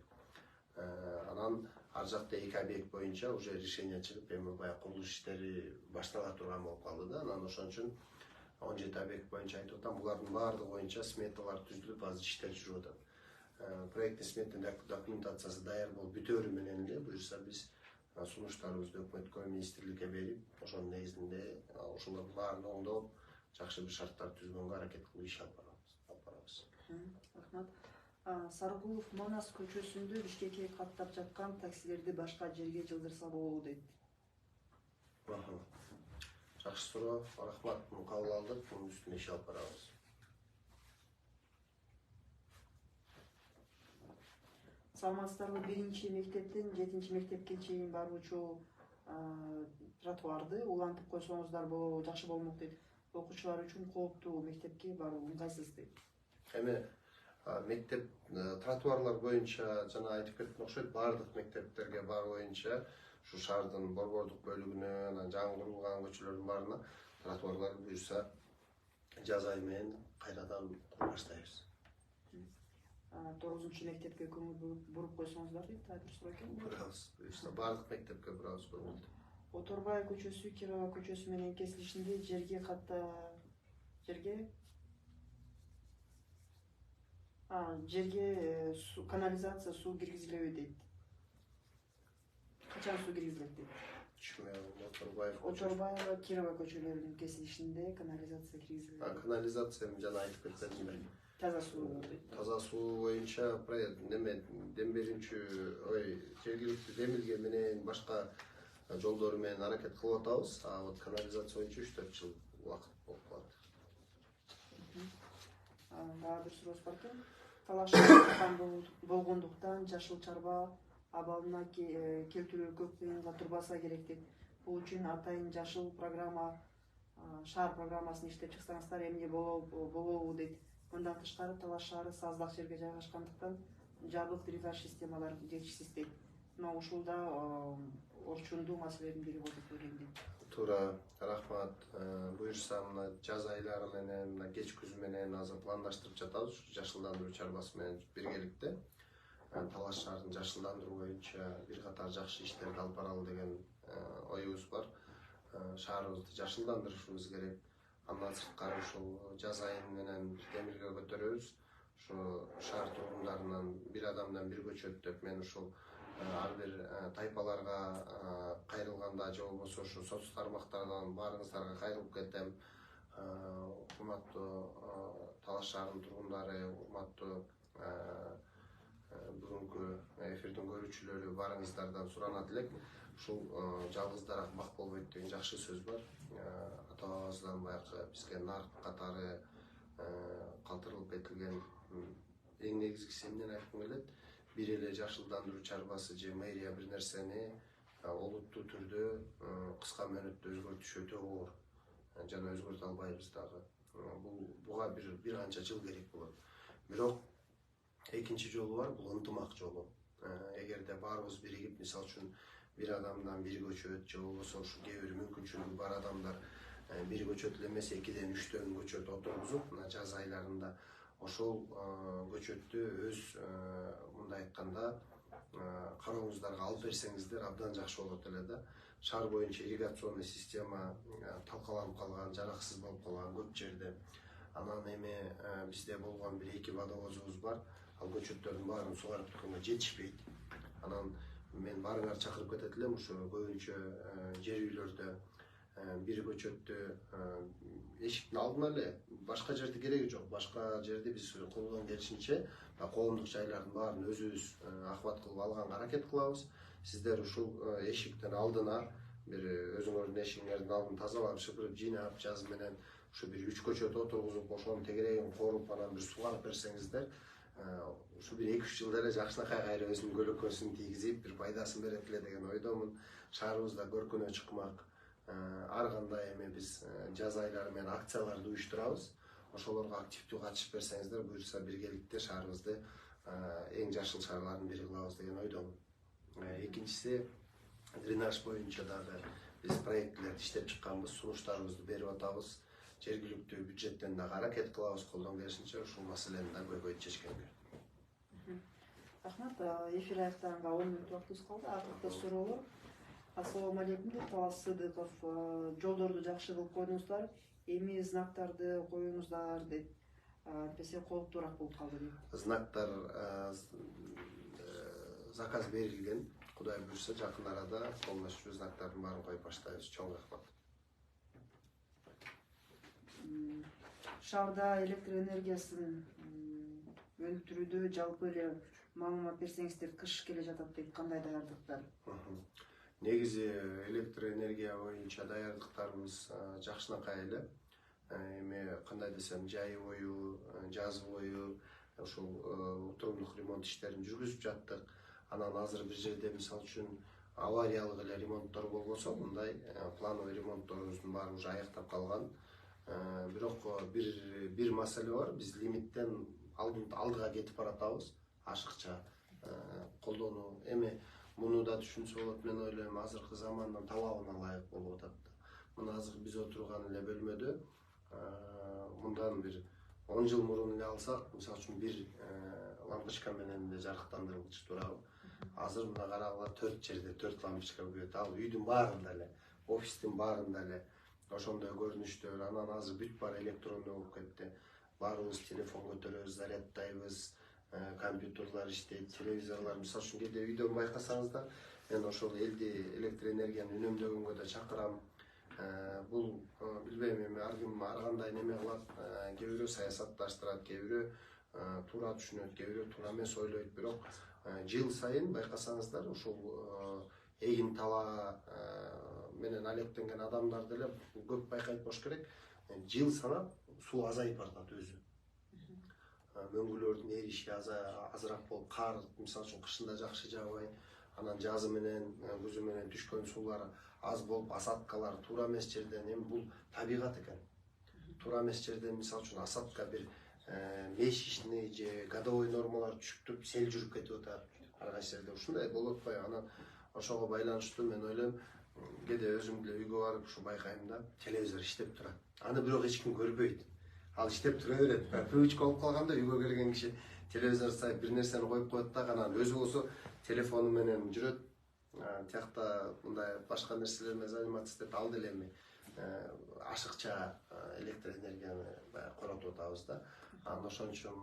Анан ар жакта 2 объект боюнча уже решение чыгып, эми баягы курулуш иштери баштала турган болуп калды да. Анан ошон үчүн 17 объект боюнча айтып атам, булардын баардыгы боюнча сметалар түзүлүп, азыр иштер жүрүп атат. проекттин сметный документациясы даяр болуп бүтөөрү менен эле буюрса биз сунуштарыбызды өкмөткө, министрликке берип, ошонун негизинде ошолордун баарын оңдоп, жакшы бир шарттар түзгөнгө аракет кылып иш алып барабыз. Рахмат. Сарыгулов Манас көчөсүндө Бишкекке каттап жаткан таксилерди башка жерге жылдырса болобу дейт. Жакшы суроо, рахмат. Муну кабыл алдык, мунун үстүнө иш алып барабыз. Саламатсыздарбы? 1-чи мектептен 7-чи мектепке чейин баруучу тротуарды улантып койсоңуздар жакшы болмок дейт. Окуучулар үчүн кооптуу мектепке баруу ыңгайсыз дейт. Эми мектеп тротуарлар боюнча жана айтып кеткен окшойт, баардык мектептерге бар боюнча ушу шаардын борбордук бөлүгүнө, анан жаңы курулган көчөлөрдүн баарына тротуарлар буюрса жаз айы менен кайрадан кура баштайбыз. 9-чу мектепке көңүл буруп койсоңуздар дейт, айтып суроо экен. Бурабыз, буюрса баардык мектепке бурабыз көңүлдү. Оторбай көчөсү Кирова көчөсү менен кесилишинде жерге канализация суу киргизилеби дейт. Качан суу киргизилет дейт? Оторбаева Кирова көчөлөрүнүн кесилишинде канализация киргизилет. Канализация жана айтып кеткендей. Таза суу дейт. Таза суу боюнча дем берүүчү жергиликтүү демилге менен башка жолдору менен аракет кылып атабыз. Вот канализация боюнча 3-4 жыл убакыт болуп калат. Дагы бир суроосу бар экен. Талаш болгондуктан жашыл чарба абалына келтирүү көп кыйынга турбаса керек дейт. Бул үчүн атайын жашыл программа, шаар программасын иштеп чыксаңыздар эмне болобу дейт. Мындан тышкары Талаш шаары саздак жерге жайгашкандыктан жабык дренаж системалары жетишсиз дейт. Мына ушул да орчундуу маселенин бири болуп көрүнөт. Туура, рахмат. Буюрса мына жаз айлары менен, мына кеч күз менен азыр пландаштырып жатабыз, жашылдандыруу чарбасы менен биргеликте. Талаш шаарын жашылдандыруу боюнча бир катар жакшы иштерди алып баралы деген оюбуз бар. Шаарыбызды жашылдандырышыбыз керек. Андан сырткары ушул жаз айы менен демилге көтөрөбүз. Ушу шаар тургундарынан бир адамдан бир көчөт деп мен ушул ар бир тайпаларга кайрылганда же болбосо ушу соц тармактардан баарыңыздарга кайрылып кетем. Урматтуу Талаш шаарынын тургундары, урматтуу бүгүнкү эфирдин көрүүчүлөрү, баарыңыздардан суранат элек. Ушул жалгыздарак бак болбойт деген жакшы сөз бар. Ата-бабабыздан баягы бизге нарк катары калтырылып кетилген эң негизгиси эмнени айткым келет? Бир эле жашылдандыруу чарбасы же мэрия бир нерсени олуттуу түрдө кыска мөөнөттө өзгөртүш өтө оор. Жана өзгөртө албайбыз дагы. Буга бир канча жыл керек болот. Бирок экинчи жолу бар, бул ынтымак жолу. Эгерде баарыбыз биригип, мисалы үчүн бир адамдан бир көчөт же болбосо ушу кээ бир мүмкүнчүлүгү бар адамдар бир көчөт эле эмес 2-ден 3-төн көчөт отургузуп, мына жаз айларында ошол көчөттү өз мындай айтканда карооңуздарга алып берсеңиздер абдан жакшы болот эле да. Шаар боюнча ирригационный система талкаланып калган, жараксыз болуп калган көп жерде. Анан эми бизде болгон 1-2 водовозубуз бар. Ал көчөттөрдүн баарын сугарып бүткөнгө жетишпейт. Анан мен баарыңарды чакырып кетет элем, ушу көбүнчө жер үйлөрдө бир көчөттү эшиктин алдына эле, башка жерде кереги жок. Башка жерде биз колдон келишинче коомдук жайлардын баарын өзүбүз акыбат кылып алганга аракет кылабыз. Сиздер ушул эшиктин алдына бир өзүңөрдүн эшигиңердин алдын тазалап, шыпырып, жыйнап, жаз менен ушу бир 3 көчөт отургузуп, ошонун тегерегин коруп, анан бир сугарып берсеңиздер, ушу бир 2-3 жылда эле жакшынакай кайра өзүнүн көлөкөсүн тийгизип, бир пайдасын берет эле деген ойдомун. Шаарыбызда көркүнө чыкмак. Ар кандай эми биз жаз айлары менен акцияларды уюштурабыз. Ошолорго активдүү катышып берсеңиздер, буюрса биргеликте шаарыбызды эң жашыл шаарлардын бири кылабыз деген ойдомун. Экинчиси, дренаж боюнча дагы биз проектилерди иштеп чыкканбыз, сунуштарыбызды берип атабыз. Жергиликтүү бюджеттен дагы аракет кылабыз, колдон келишинче ушул маселени да көбөйтүп чечкенге. Рахмат. Эфир аяктаганга 10 мүнөт убактыбыз калды. Акыркы суроолор. Ассаламу алейкум деп Талас Сыдыков. Жолдорду жакшы кылып койдуңуздар. Эми знактарды коюңуздар дейт. антпесе колуктуураак болуп калды дейм. Знактар заказ берилген. Кудай буюрса жакын арада полностью знактардын баарын коюп баштайбыз. Чоң рахмат. Шаарда электр энергиясын өндүрүүдө жалпы эле маалымат берсеңиздер, кыш келе жатат дейт, кандай даярдыктар? Негизи электр энергия боюнча даярдыктарыбыз жакшынакай эле. Эми кандай десем, жай бою, жаз бою ушул отурумдук ремонт иштерин жүргүзүп жаттык. Анан азыр бир жерде мисалы үчүн авариялык эле ремонттор болбосо, мындай плановый ремонтторубуздун баары уже аяктап калган. Бирок бир маселе бар. Биз лимиттен алдыга кетип баратабыз. Ашыкча колдонуу. Эми муну да түшүнсө болот, мен ойлойм, азыркы замандын талабына ылайык болуп атат. Мына азыр биз отурган эле бөлмөдө мындан бир 10 жыл мурун эле алсак, мисалы үчүн бир лампочка менен эле жарыктандырылчу турабы. Азыр мына карагыла 4 жерде 4 лампочка күйөт. Ал үйдүн баарында эле, офистин баарында эле ошондой көрүнүштөр. Анан азыр бүт баары электрондуу болуп кетти. Баарыбыз телефон көтөрөбүз, заряддайбыз, компьютерлар иштейт, телевизорлор. Мисалы үчүн кээде үйдөн байкасаңыздар, мен ошол элди электр энергияны үнөмдөгөнгө да чакырам. Бул билбейм, эми ар ким ар кандай неме кылат. Кээ бирөө саясатташтырат, кээ бирөө туура түшүнөт, кээ бирөө туура эмес ойлойт. Бирок жыл сайын байкасаңыздар, ушул эгин тала менен алектенген адамдар деле көп байкайт болуш керек. Жыл санап суу азайып баратат өзү. Мөңгүлөрдүн эриши азыраак болуп, кар мисалы үчүн кышында жакшы жаабай, анан жазы менен күзү менен түшкөн суулар аз болуп, осадкалар туура эмес жерден, эми бул табигат экен. Туура эмес жерден мисалы үчүн осадка бир месячный же годовой нормалар түшүп туруп, сел жүрүп кетип атат. Ар кайсы жерде ушундай болуп атпайбы? Анан ошого байланыштуу мен ойлойм, кээде өзүм деле үйгө барып ушу байкайм да, телевизор иштеп турат. Аны бирок эч ким көрбөйт. Ал иштеп тура берет. Привычка болуп калганда үйгө келген киши телевизор сайып бир нерсени коюп коет да, анан өзү болсо телефону менен жүрөт. Тиякта мындай башка нерселер менен заниматься этет. Ал деле эми ашыкча электр энергияны коротуп атабыз да. Анан ошон үчүн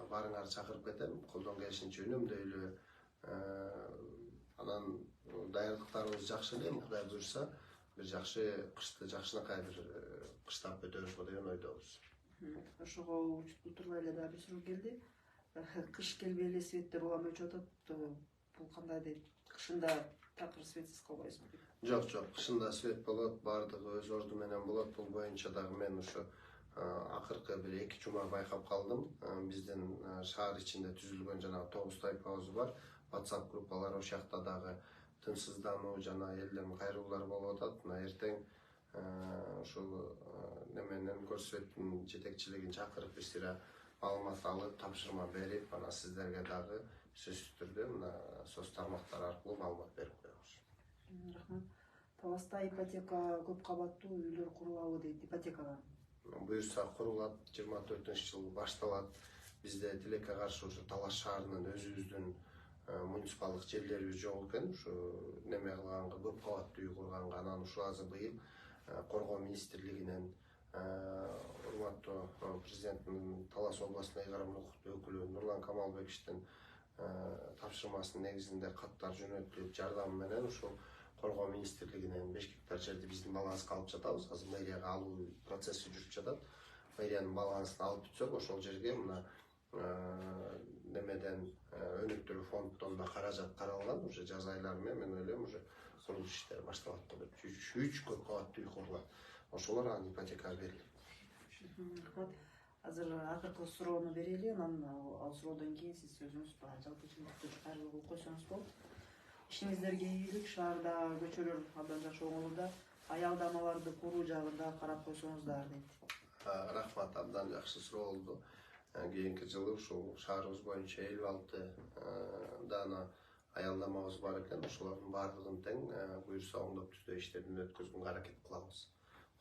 баарыңарды чакырып кетем, колдон келишинче үнөмдөйлү. Анан даярдыктарыбыз жакшы эле, Кудай буюрса, бир жакшы кышты жакшынакай бир кыштап өтөбүз деген ойдобуз. Ошого учурда эле дагы бир суроо келди. Кыш келбей эле светтер уламай өчүп атат. Бул кандай дейт? Кышында такыр светсиз калбайсызбы? Жок, кышында свет болот, баардыгы өз орду менен болот. Бул боюнча дагы мен ушу акыркы бир 2 жума байкап калдым. Биздин шаар ичинде түзүлгөн жана 9 тайпабыз бар. WhatsApp группалар, ошол жакта дагы тынчсыздануу жана элден кайрылуулар болуп атат. Мына эртең ушул неменен көрсөттүн жетекчилигин чакырып, бир сыйра маалымат алып, тапшырма берип, анан сиздерге дагы сөзсүз түрдө мына соц тармактары аркылуу маалымат берип коебуз. Рахмат. Таласта ипотека көп кабаттуу үйлөр курулабы дейт, ипотекага? Буюрса курулат, 24-жыл башталат. Бизде тилекке каршы ушу Талас шаарынын өзүбүздүн муниципалдык жерлерибиз жок экен. Ушу неме кылганга, көп кабаттуу үй курганга, анан ушул азыр быйыл Коргоо министрлигинен урматтуу президенттин Талас областына ыйгарым укуктуу өкүлү Нурлан Камалбековичтин тапшырмасынын негизинде каттар жөнөтүлүп, жардамы менен ушул Коргоо министрлигинен 5 гектар жерди биздин баланска алып жатабыз. Азыр мэрияга алуу процесси жүрүп жатат. Мэриянын балансына алып бүтсөк, ошол жерге мына немеден өнүктүрүү фонддон да каражат каралган. Уже жаз айлары менен мен ойлойм, уже курулуш иштери башталат деп. 3 көп кабаттуу үй курулат. Ошолор анан ипотекага берилет. Азыр акыркы суроону берели, анан ал суроодон кийин сиз өзүңүз жалпы чындыкты кайрылуу кылып койсоңуз болот. Ишиңиздерге ийгилик, шаарда көчөлөр абдан жакшы оңолууда, аялдамаларды куруу жагында карап койсоңуздар дейт. Рахмат, абдан жакшы суроо болду. Кийинки жылы ушул шаарыбыз боюнча 56 дана аялдамабыз бар экен. Ошолордун баардыгын тең буюрса оңдоп түзөө иштерин өткөзгөнгө аракет кылабыз.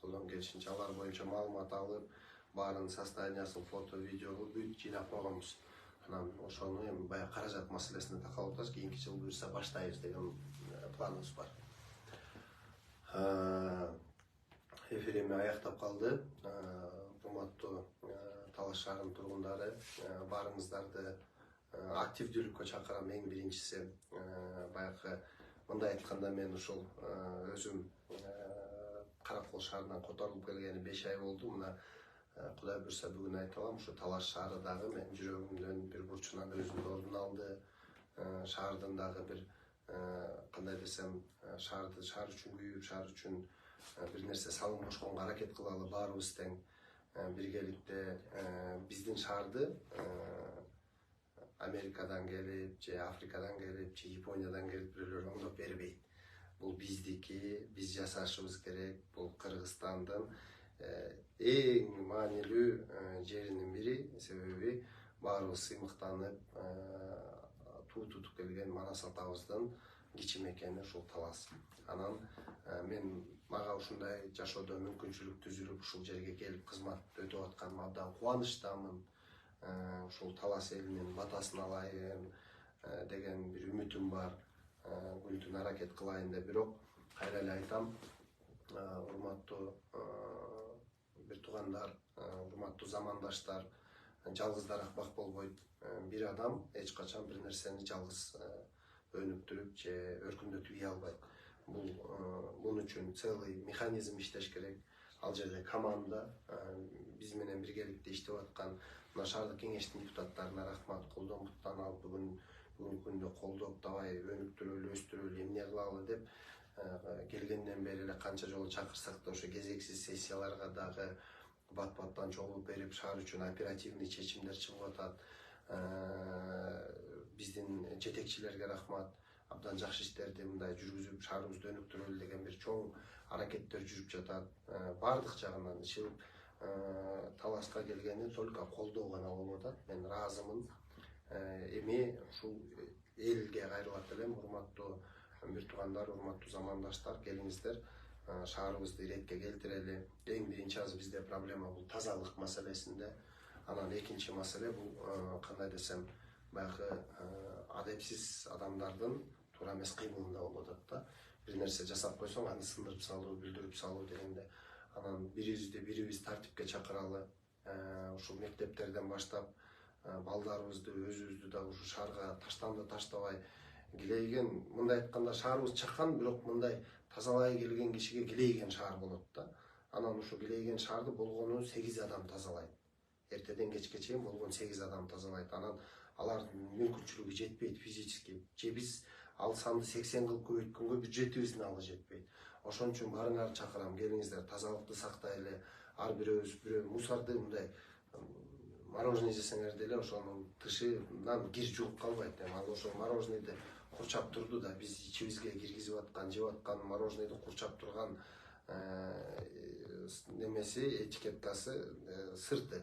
Колдон келишинче алар боюнча маалымат алып, баарын состояниясын фото, видео кылып бүт жыйнап койгонбуз. Анан ошону эми баягы каражат маселесине такалып атабыз. Кийинки жыл буюрса баштайбыз деген планыбыз бар. Эфир эми аяктап калды. Урматтуу Талаш шаарынын тургундары баарыңыздарды активдүүлүккө чакырам. Эң биринчиси баягы мындай айтканда мен ушул өзүм Каракол шаарынан которулуп келгени 5 ай болду. Мына Кудай буйрса бүгүн айта алам, ушу Талаш шаары дагы менин жүрөгүмдүн бир бурчунан өзүнүн ордун алды. Шаардын дагы бир кандай десем, шаар үчүн күйүп, шаар үчүн бир нерсе салым кошконго аракет кылалы баарыбыз тең биргеликте биздин шаарды Америкадан келип, же Африкадан келип, же Япониядан келип бирөөлөр оңдоп бербейт. Бул биздики, биз жасашыбыз керек. Бул Кыргызстандын эң маанилүү жеринин бири, себеби баарыбыз сыймыктанып туу тутуп келген Манас атабыздын кичи мекени ушул Талас. Анан мага ушундай жашоодо мүмкүнчүлүк түзүлүп ушул жерге келип кызмат өтүп атканыма абдан кубанычтамын. Ушул Талас элинин батасын алайын деген бир үмүтүм бар. Күнтүн аракет кылайын деп, бирок кайра эле айтам, урматтуу бир туугандар, урматтуу замандаштар, жалгыздарак болбойт. Бир адам эч качан бир нерсени жалгыз өнүктүрүп же өркүндөтүп ийе албайт. Бул үчүн целый механизм иштеш керек. Ал жерде команда, биз менен биргеликте иштеп аткан мына шаардык кеңештин депутаттарына рахмат. Колдон-буттан алып бүгүнкү күндө колдоп, давай өнүктүрөлү, өстүрөлү, эмне кылалы деп келгенден бери эле канча жолу чакырсак да ошо кезексиз сессияларга дагы бат-баттан чогулуп берип, шаар үчүн оперативный чечимдер чыгып атат. Биздин жетекчилерге рахмат. Абдан жакшы иштерди мындай жүргүзүп, шаарыбызды өнүктүрөлү деген бир чоң аракеттер жүрүп жатат. Бардык жагынан Таласка келгени только колдоо гана болуп атат. Мен ыраазымын. Эми ушул элге кайрылат элем. Урматтуу бир туугандар, урматтуу замандаштар, келиңиздер, шаарыбызды иретке келтирели. Эң биринчи азыр бизде проблема бул тазалык маселесинде. Анан экинчи маселе бул кандай десем, баягы адепсиз адамдардын туура эмес кыймылында болуп атат да. Бир нерсе жасап койсоң, аны сындырып салуу, бүлдүрүп салуу дегенде. Анан бирибиз тартипке чакыралы. Ушул мектептерден баштап балдарыбызды, өзүбүздү да ушу шаарга таштабай килейген, мындай айтканда шаарыбыз чакан, бирок мындай тазалай келген кишиге килейген шаар болот да. Анан ушу килейген шаарды болгону 8 адам тазалайт. Эртеден кечке чейин болгон 8 адам тазалайт. Анан алардын мүмкүнчүлүгү жетпейт физически. Же биз ал санды 80 кылып көбөйткөнгө бюджетибиздин алы жетпейт. Ошон үчүн баарыңарды чакырам, келиңиздер, тазалыкты сактайлы. Ар бирөөбүз мусорду мындай мороженое жесеңер деле ошонун тышынан кир жууп калбайт. Ал ошол мороженейди курчап турду да, биз ичибизге киргизип аткан, жеп аткан мороженейди курчап турган немеси, этикеткасы, сырты.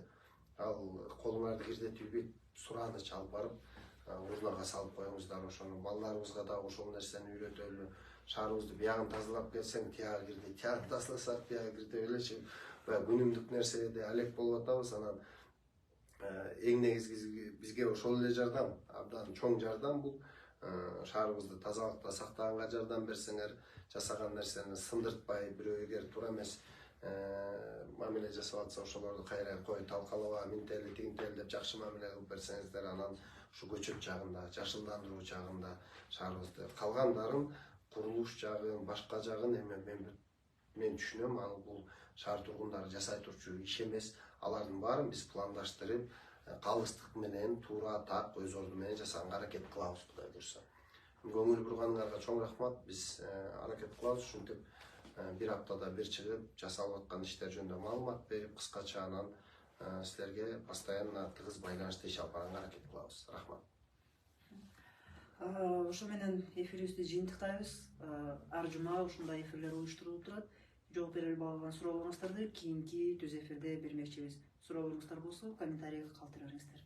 Ал колуңарды кирдетпейт, сураныч алып барып урнага салып коюңуздар. Ошону балдарыбызга да ошол нерсени үйрөтөлү. Шаарыбызды биягын тазалап келсең, тиягы кирди, тиягы тазаласак, биягы кирди элечи. Күнүмдүк нерседе алек болуп атабыз. Анан эң негизги бизге ошол эле жардам, абдан чоң жардам бул. Шаарыбызды тазалыкта сактаганга жардам берсеңер, жасаган нерсени сындыртпай, бирөө эгер туура эмес мамиле жасап атса, ошолорду кайра кой талкалаба, минтели, тигинтели деп жакшы мамиле кылып берсеңиздер, анан ушу көчөт жагында, жашылдандыруу жагында шаарыбызды, калгандарын курулуш жагын, башка жагын мен түшүнөм, ал бул шаар тургундары жасай турчу иш эмес. Алардын баарын биз пландаштырып, калыстык менен, туура так, өз орду менен жасаганга аракет кылабыз, Кудай буйрса. Көңүл бурганыңарга чоң рахмат. Биз аракет кылабыз, ушинтип бир аптада бир чыгып, жасалып аткан иштер жөнүндө маалымат берип, кыскача анан силерге постоянно тыгыз байланышта иш алып барганга аракет кылабыз. Рахмат. Ошо менен эфирибизди жыйынтыктайбыз. Ар жума ушундай эфирлер уюштурулуп турат. Жооп бере албай калган суроолоруңуздарды кийинки түз эфирде бермекчибиз. Сурооңуздар болсо комментарийге калтырыңыздар.